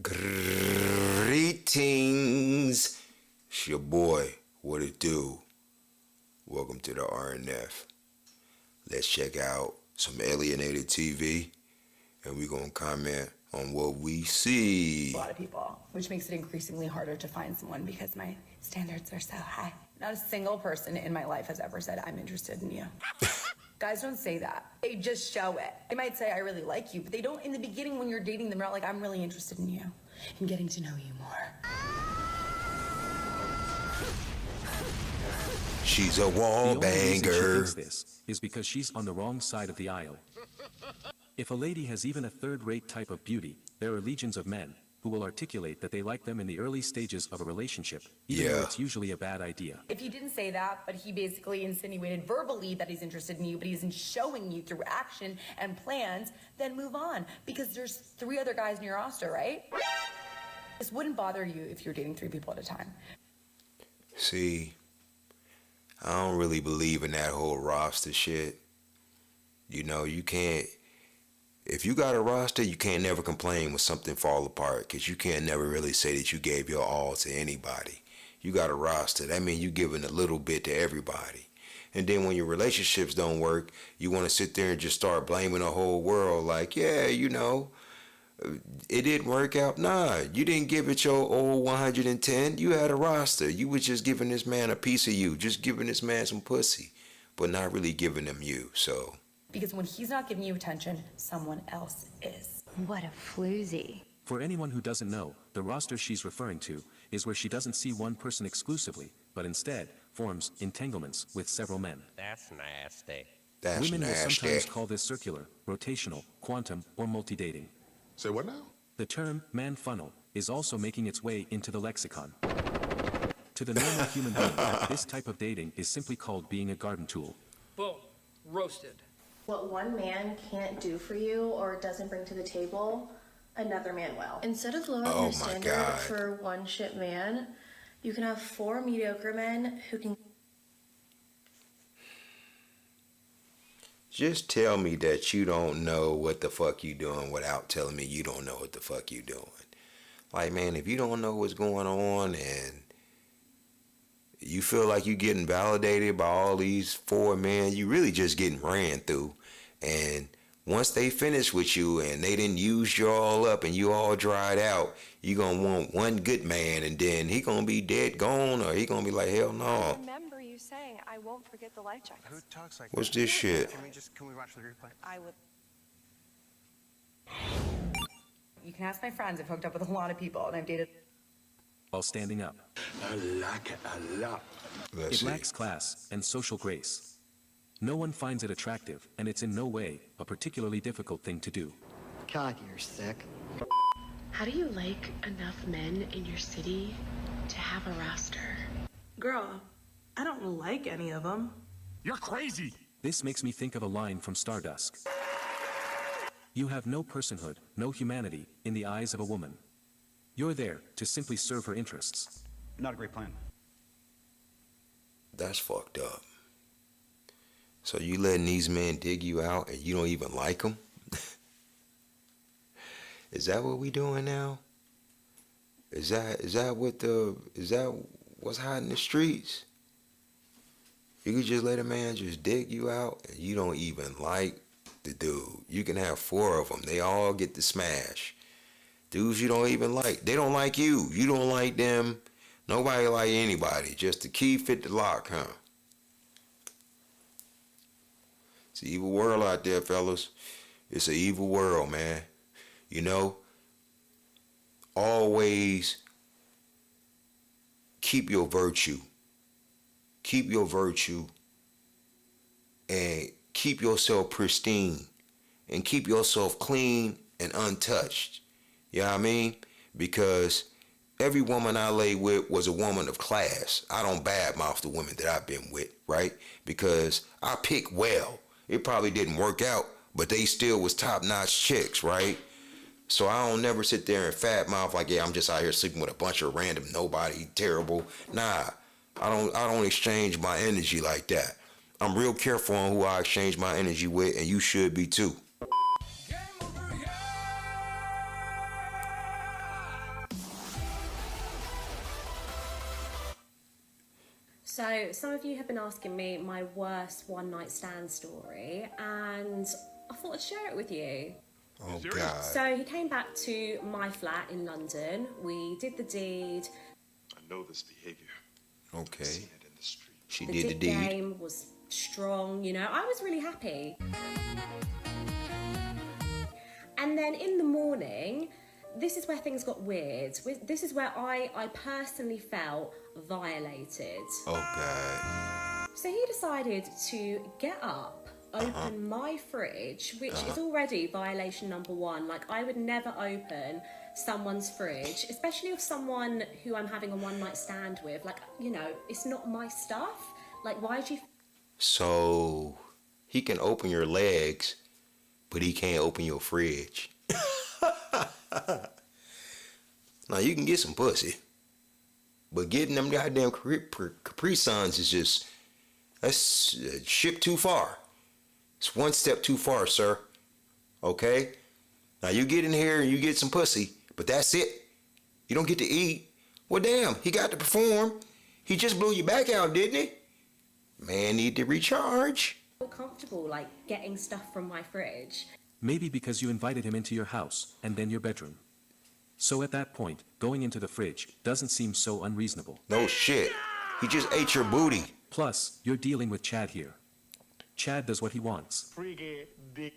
Greetings. It's your boy. What it do? Welcome to the RNF. Let's check out some alienated TV and we're going to comment on what we see. A lot of people, which makes it increasingly harder to find someone because my standards are so high. Not a single person in my life has ever said, I'm interested in you. Guys don't say that. They just show it. They might say, I really like you, but they don't in the beginning when you're dating them. They're not like, I'm really interested in you and getting to know you more. She's a wall The only reason she banger. thinks this is because she's on the wrong side of the aisle. If a lady has even a third-rate type of beauty, there are legions of men who will articulate that they like them in the early stages of a relationship, even though it's usually a bad idea. If he didn't say that, but he basically insinuated verbally that he's interested in you, but he isn't showing you through action and plans, then move on. Because there's 3 other guys in your roster, right? This wouldn't bother you if you're dating 3 people at a time. See, I don't really believe in that whole roster shit. You know, you can't, if you got a roster, you can't never complain when something fall apart because you can't never really say that you gave your all to anybody. You got a roster. That means you giving a little bit to everybody. And then when your relationships don't work, you want to sit there and just start blaming the whole world like, yeah, you know, it didn't work out. Nah, you didn't give it your old 110. You had a roster. You was just giving this man a piece of you, just giving this man some pussy, but not really giving him you, so. Because when he's not giving you attention, someone else is. What a floozy. For anyone who doesn't know, the roster she's referring to is where she doesn't see one person exclusively, but instead forms entanglements with several men. That's nasty. That's Women will nasty. sometimes call this circular, rotational, quantum, or multi-dating. Say what now? The term man funnel is also making its way into the lexicon. To the normal human being, this type of dating is simply called being a garden tool. Boom. Roasted. What one man can't do for you or doesn't bring to the table, another man will. Instead of lowering Oh your my standard God. for one shit man, you can have 4 mediocre men who can. Just tell me that you don't know what the fuck you doing without telling me you don't know what the fuck you doing. Like, man, if you don't know what's going on and you feel like you getting validated by all these 4 men, you really just getting ran through. And once they finish with you and they didn't use you all up and you all dried out, you gonna want one good man and then he gonna be dead gone or he gonna be like, hell no. Remember you saying, I won't forget the life jackets. Who talks like What's that? this shit? Can we watch the replay? I would. You can ask my friends. I've hooked up with a lot of people and I've dated. While standing up. I like it a lot. Let's It see. lacks class and social grace. No one finds it attractive, and it's in no way a particularly difficult thing to do. God, you're sick. How do you like enough men in your city to have a roster? Girl, I don't like any of them. You're crazy. This makes me think of a line from Stardust. You have no personhood, no humanity, in the eyes of a woman. You're there to simply serve her interests. Not a great plan. That's fucked up. So you letting these men dig you out and you don't even like them? Is that what we doing now? Is that what's hot in the streets? You could just let a man just dig you out and you don't even like the dude. You can have 4 of them. They all get to smash. Dudes you don't even like. They don't like you. You don't like them. Nobody like anybody. Just the key fit the lock, huh? It's an evil world out there, fellas. It's an evil world, man. You know, always keep your virtue. Keep your virtue and keep yourself pristine and keep yourself clean and untouched. You know what I mean? Because every woman I lay with was a woman of class. I don't badmouth the women that I've been with, right? Because I pick well. It probably didn't work out, but they still was top-notch chicks, right? So I don't never sit there and fat mouth like, yeah, I'm just out here sleeping with a bunch of random nobody, terrible. Nah, I don't exchange my energy like that. I'm real careful on who I exchange my energy with, and you should be too. So, some of you have been asking me my worst one night stand story, and I thought I'd share it with you. Oh, God. So, he came back to my flat in London. We did the deed. I know this behavior. Okay. I've seen it in the street. She The did the dig deed. game was strong, you know, I was really happy. And then in the morning, this is where things got weird. This is where I personally felt violated. Oh, God. So he decided to get up, open my fridge, which is already violation number one. Like, I would never open someone's fridge, especially of someone who I'm having a one night stand with. Like, you know, it's not my stuff. Like, why do you... So he can open your legs, but he can't open your fridge. Now, you can get some pussy, but getting them goddamn Capri Suns is just, that's a ship too far. It's one step too far, sir. Okay? Now, you get in here and you get some pussy, but that's it. You don't get to eat. Well, damn, he got to perform. He just blew your back out, didn't he? Man need to recharge. feel comfortable, like, getting stuff from my fridge. Maybe because you invited him into your house, and then your bedroom. So at that point, going into the fridge doesn't seem so unreasonable. No shit. He just ate your booty. Plus, you're dealing with Chad here. Chad does what he wants. Freaky dick.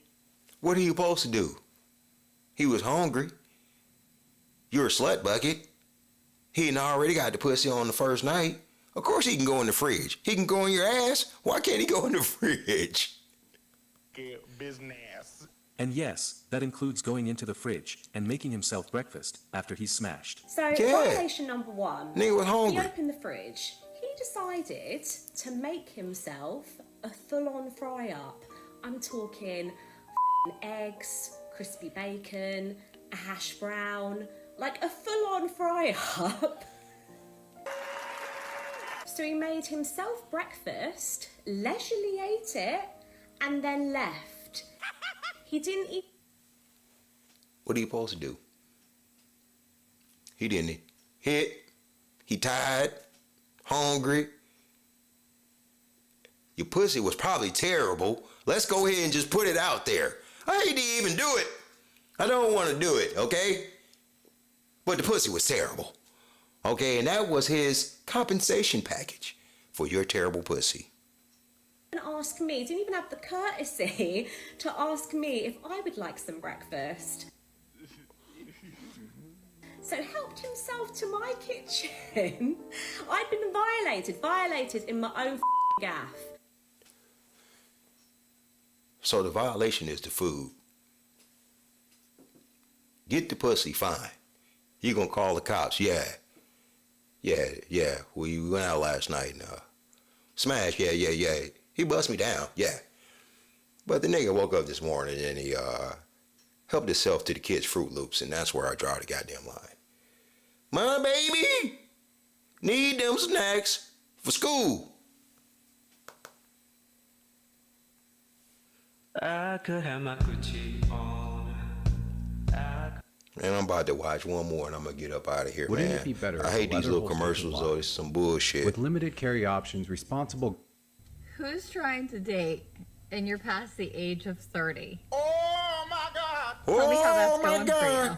What are you supposed to do? He was hungry. You're a slut bucket. He had already got the pussy on the first night. Of course he can go in the fridge. He can go in your ass. Why can't he go in the fridge? Business. And yes, that includes going into the fridge and making himself breakfast after he's smashed. So, Yeah. violation number one. Nigga was hungry. He opened the fridge. He decided to make himself a full-on fry-up. I'm talking eggs, crispy bacon, a hash brown, like a full-on fry-up. So he made himself breakfast, leisurely ate it, and then left. He didn't eat. What are you supposed to do? He didn't hit. He tired, hungry. Your pussy was probably terrible. Let's go ahead and just put it out there. I hate to even do it. I don't want to do it, okay? But the pussy was terrible. Okay, and that was his compensation package for your terrible pussy. And ask me, didn't even have the courtesy to ask me if I would like some breakfast. So helped himself to my kitchen. I'd been violated in my own gaff. So the violation is the food. Get the pussy, fine. You gonna call the cops? Yeah. We went out last night and smash. Yeah. He bust me down. Yeah. But the nigga woke up this morning and he helped himself to the kids' Fruit Loops, and that's where I draw the goddamn line. My baby need them snacks for school. I could have my Gucci on. And I'm about to watch one more and I'm gonna get up out of here, Wouldn't man. it be better I if hate the these leather little holsters commercials were though. locked? It's some bullshit. With limited carry options, responsible. Who's trying to date and you're past the age of 30? Oh my God! Tell me how that's Oh, my going God. for you.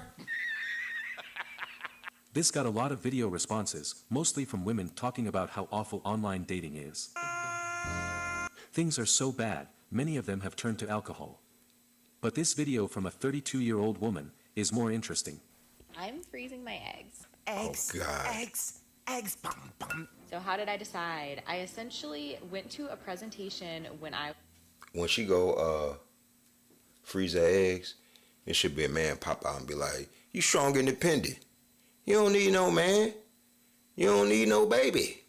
This got a lot of video responses, mostly from women talking about how awful online dating is. Things are so bad, many of them have turned to alcohol. But this video from a 32-year-old woman is more interesting. I'm freezing my eggs. Oh, God. Eggs, bum, bum. So how did I decide? I essentially went to a presentation When she go freeze her eggs, it should be a man pop out and be like, you strong and independent. You don't need no man. You don't need no baby.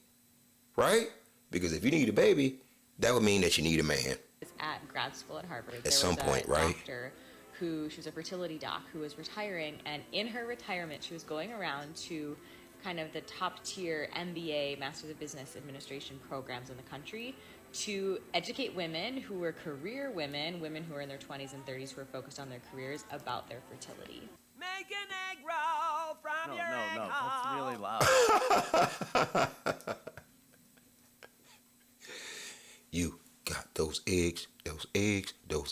Right? Because if you need a baby, that would mean that you need a man. at grad school at Harvard. At some point, right? Doctor she was a fertility doc who was retiring, and in her retirement, she was going around to kind of the top tier MBA, Masters of Business Administration programs in the country to educate women who were career women who were in their 20s and 30s who were focused on their careers about their fertility. Make an egg roll from your egg That's really loud.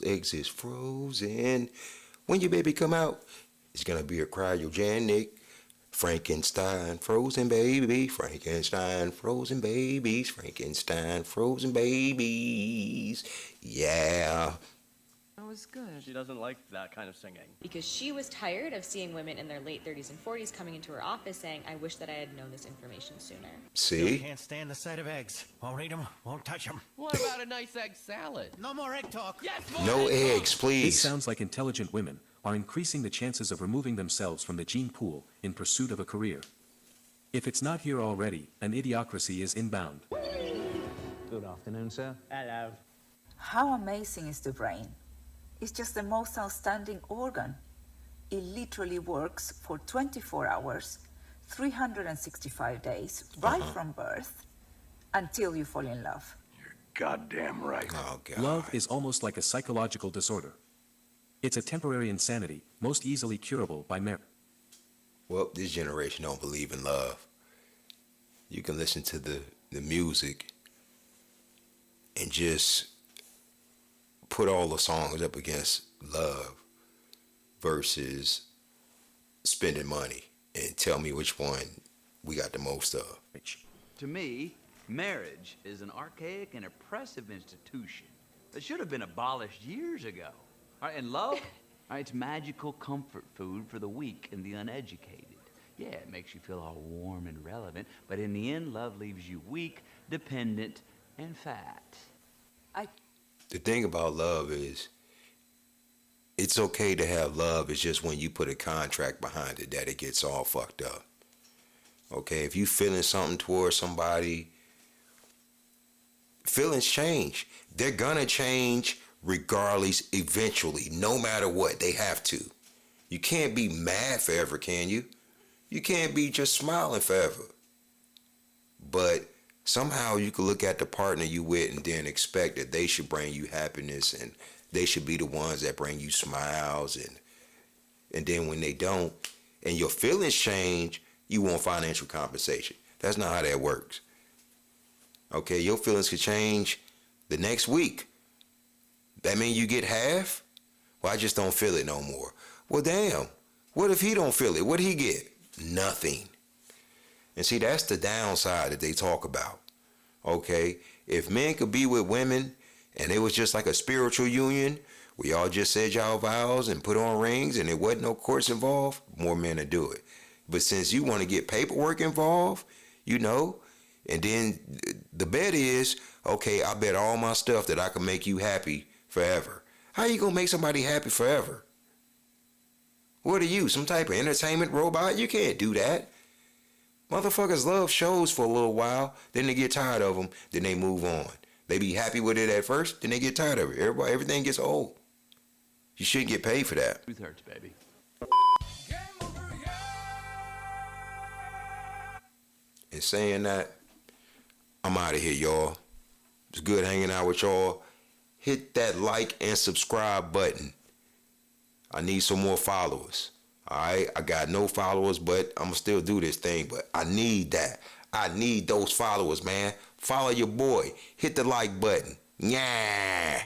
eggs is frozen. When your baby come out, it's gonna be a cryogenic. Frankenstein, frozen baby. Frankenstein, frozen babies. Frankenstein, frozen babies. Yeah. That was good. She doesn't like that kind of singing. Because she was tired of seeing women in their late 30s and 40s coming into her office saying, I wish that I had known this information sooner. See? Can't stand the sight of eggs. Won't eat them, won't touch them. What about a nice egg salad? No more egg talk. Yes, No eggs, It please. sounds like intelligent women are increasing the chances of removing themselves from the gene pool in pursuit of a career. If it's not here already, an idiocracy is inbound. Good afternoon, sir. Hello. How amazing is the brain? It's just the most outstanding organ. It literally works for 24 hours, 365 days, right from birth, until you fall in love. Goddamn right. Oh, God. Love is almost like a psychological disorder. It's a temporary insanity, most easily curable by marriage. Well, this generation don't believe in love. You can listen to the music and just put all the songs up against love versus spending money and tell me which one we got the most of. To me, marriage is an archaic and oppressive institution that should have been abolished years ago. All right, and love, it's magical comfort food for the weak and the uneducated. Yeah, it makes you feel all warm and relevant, but in the end, love leaves you weak, dependent, and fat. The thing about love is it's okay to have love. It's just when you put a contract behind it that it gets all fucked up. Okay, if you feeling something towards somebody, feelings change. They're gonna change regardless eventually, no matter what. They have to. You can't be mad forever, can you? You can't be just smiling forever. But somehow you can look at the partner you with and then expect that they should bring you happiness and they should be the ones that bring you smiles, and then when they don't and your feelings change, you want financial compensation. That's not how that works. Okay, your feelings could change the next week. That mean you get half? Well, I just don't feel it no more. Well, damn. What if he don't feel it? What'd he get? Nothing. And see, that's the downside that they talk about. Okay? If men could be with women and it was just like a spiritual union, we all just said y'all vows and put on rings and there wasn't no courts involved, more men would do it. But since you want to get paperwork involved, you know, and then the bet is, okay, I bet all my stuff that I can make you happy forever. How you gonna make somebody happy forever? What are you, some type of entertainment robot? You can't do that. Motherfuckers love shows for a little while, then they get tired of them, then they move on. They be happy with it at first, then they get tired of it. Everything gets old. You shouldn't get paid for that. Truth hurts, baby. And saying that, I'm out of here, y'all. It's good hanging out with y'all. Hit that like and subscribe button. I need some more followers. All right, I got no followers, but I'm gonna still do this thing. But I need that. I need those followers, man. Follow your boy. Hit the like button. Yeah.